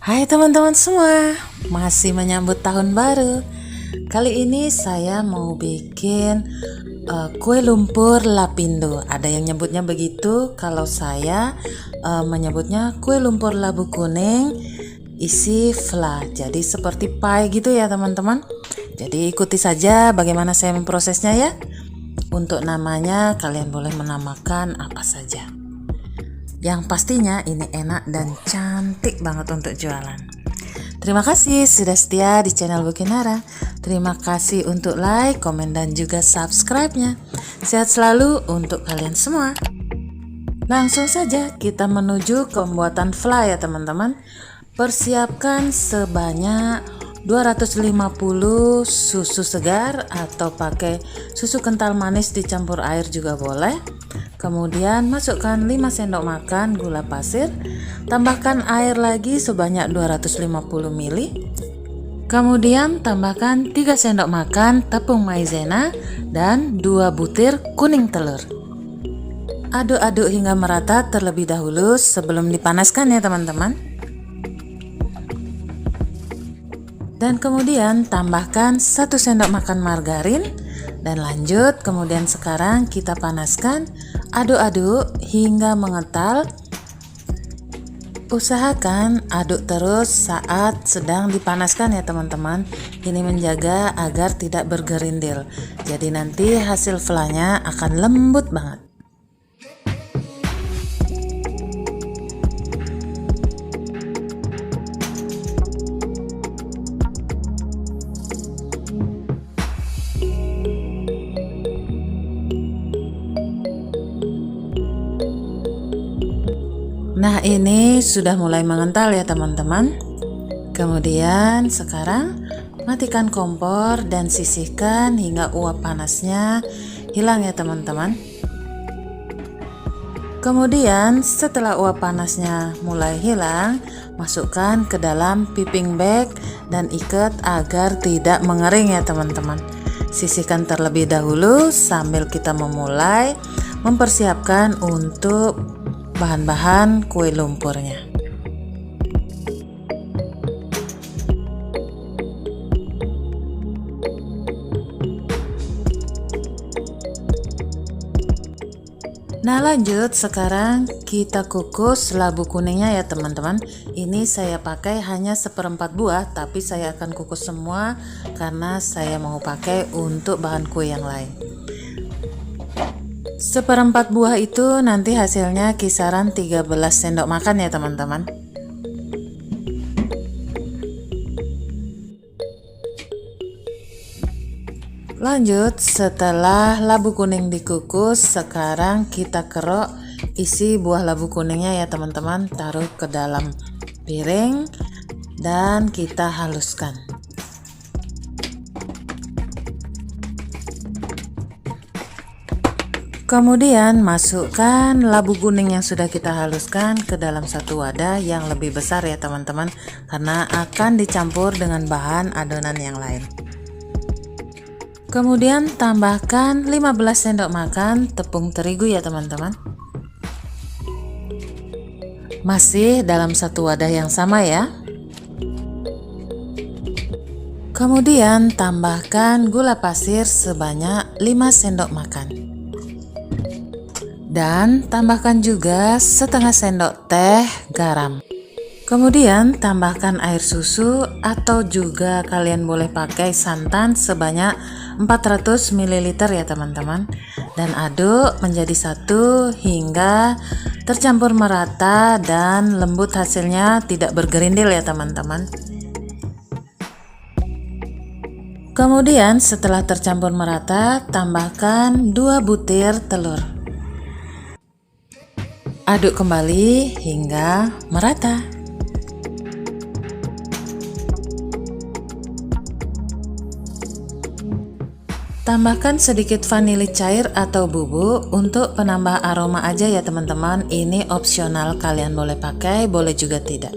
Hai teman-teman semua, masih menyambut tahun baru. Kali ini saya mau bikin kue lumpur lapindo. Ada yang nyebutnya begitu, kalau saya menyebutnya kue lumpur labu kuning isi fla. Jadi seperti pie gitu ya teman-teman. Jadi ikuti saja bagaimana saya memprosesnya ya. Untuk namanya kalian boleh menamakan apa saja. Yang pastinya ini enak dan cantik banget untuk jualan. Terima kasih sudah setia di channel Bukinara. Terima kasih untuk like, komen, dan juga subscribe-nya. Sehat selalu untuk kalian semua. Langsung saja kita menuju ke pembuatan fla ya teman-teman. Persiapkan sebanyak 250 susu segar atau pakai susu kental manis dicampur air juga boleh. Kemudian masukkan 5 sendok makan gula pasir, tambahkan air lagi sebanyak 250 ml. Kemudian tambahkan 3 sendok makan tepung maizena dan 2 butir kuning telur. Aduk-aduk hingga merata terlebih dahulu sebelum dipanaskan ya teman-teman. Dan kemudian tambahkan 1 sendok makan margarin dan lanjut. Kemudian sekarang kita panaskan, aduk-aduk hingga mengental. Usahakan aduk terus saat sedang dipanaskan ya teman-teman. Ini menjaga agar tidak bergerindil. Jadi nanti hasil flanya akan lembut banget. Nah, ini sudah mulai mengental ya teman-teman. Kemudian sekarang matikan kompor dan sisihkan hingga uap panasnya hilang ya teman-teman. Kemudian setelah uap panasnya mulai hilang, masukkan ke dalam piping bag dan ikat agar tidak mengering ya teman-teman. Sisihkan terlebih dahulu sambil kita memulai mempersiapkan untuk bahan-bahan kue lumpurnya. Nah lanjut, sekarang kita kukus labu kuningnya ya teman-teman. Ini saya pakai hanya 1/4 buah, tapi saya akan kukus semua karena saya mau pakai untuk bahan kue yang lain. 1/4 buah itu nanti hasilnya kisaran 13 sendok makan ya teman-teman. Lanjut, setelah labu kuning dikukus, sekarang kita kerok isi buah labu kuningnya ya teman-teman. Taruh ke dalam piring dan kita haluskan. Kemudian masukkan labu kuning yang sudah kita haluskan ke dalam satu wadah yang lebih besar ya teman-teman, karena akan dicampur dengan bahan adonan yang lain. Kemudian tambahkan 15 sendok makan tepung terigu ya teman-teman. Masih dalam satu wadah yang sama ya. Kemudian tambahkan gula pasir sebanyak 5 sendok makan. Dan tambahkan juga setengah sendok teh garam. Kemudian tambahkan air susu atau juga kalian boleh pakai santan sebanyak 400 ml ya teman-teman. Dan aduk menjadi satu hingga tercampur merata dan lembut, hasilnya tidak bergerindil ya teman-teman. Kemudian setelah tercampur merata, tambahkan 2 butir telur. Aduk kembali hingga merata. Tambahkan sedikit vanili cair atau bubuk untuk penambah aroma aja ya teman-teman. Ini opsional, kalian boleh pakai, boleh juga tidak.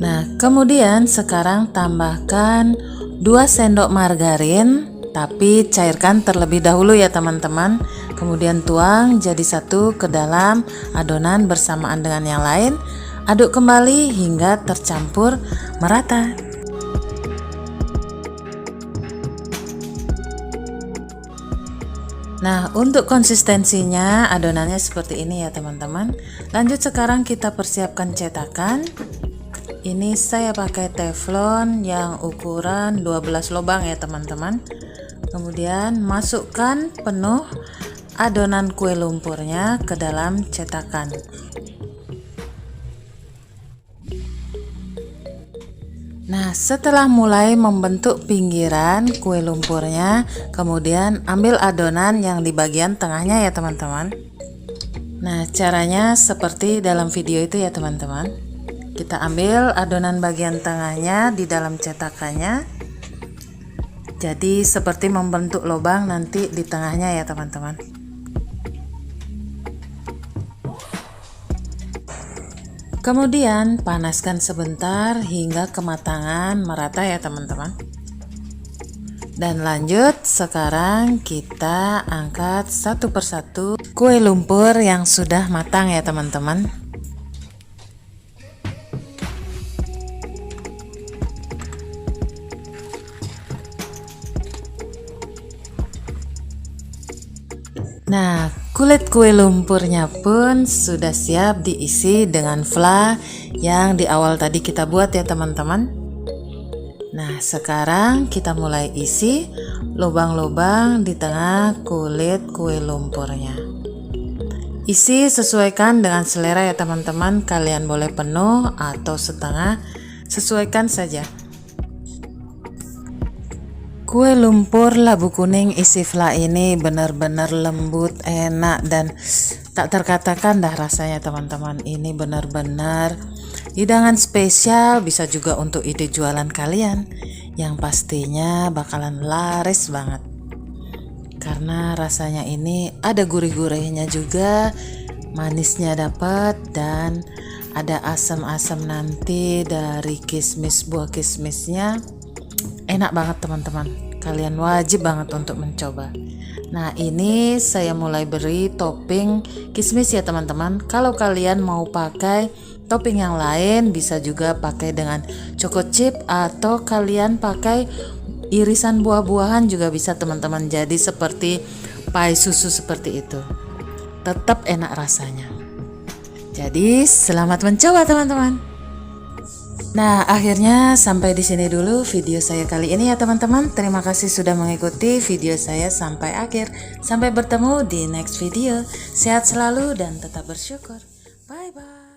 Nah, kemudian sekarang tambahkan 2 sendok margarin, tapi cairkan terlebih dahulu ya teman-teman. Kemudian tuang jadi satu ke dalam adonan bersamaan dengan yang lain. Aduk kembali hingga tercampur merata. Nah, untuk konsistensinya adonannya seperti ini ya teman-teman. Lanjut sekarang kita persiapkan cetakan. Ini saya pakai teflon yang ukuran 12 lubang ya teman-teman. Kemudian masukkan penuh adonan kue lumpurnya ke dalam cetakan. Nah, setelah mulai membentuk pinggiran kue lumpurnya, kemudian ambil adonan yang di bagian tengahnya ya teman-teman. Nah, caranya seperti dalam video itu ya teman-teman. Kita ambil adonan bagian tengahnya di dalam cetakannya. Jadi seperti membentuk lubang nanti di tengahnya ya teman-teman. Kemudian panaskan sebentar hingga kematangan merata ya teman-teman. Dan lanjut, sekarang kita angkat satu persatu kue lumpur yang sudah matang ya teman-teman. Nah, kulit kue lumpurnya pun sudah siap diisi dengan fla yang di awal tadi kita buat ya teman-teman. Nah, sekarang kita mulai isi lubang-lubang di tengah kulit kue lumpurnya. Isi sesuaikan dengan selera ya teman-teman, kalian boleh penuh atau setengah, sesuaikan saja. Kue lumpur labu kuning isi fla ini benar-benar lembut, enak, dan tak terkatakan dah rasanya teman-teman. Ini benar-benar hidangan spesial, bisa juga untuk ide jualan kalian yang pastinya bakalan laris banget. Karena rasanya ini ada gurih-gurihnya juga, manisnya dapat, dan ada asam-asam nanti dari kismis, buah kismisnya. Enak banget teman-teman, kalian wajib banget untuk mencoba. Nah, ini saya mulai beri topping kismis ya teman-teman. Kalau kalian mau pakai topping yang lain, bisa juga pakai dengan choco chip atau kalian pakai irisan buah-buahan juga bisa teman-teman. Jadi seperti pie susu seperti itu, tetap enak rasanya. Jadi selamat mencoba teman-teman. Nah, akhirnya sampai di sini dulu video saya kali ini ya teman-teman. Terima kasih sudah mengikuti video saya sampai akhir. Sampai bertemu di next video. Sehat selalu dan tetap bersyukur. Bye bye.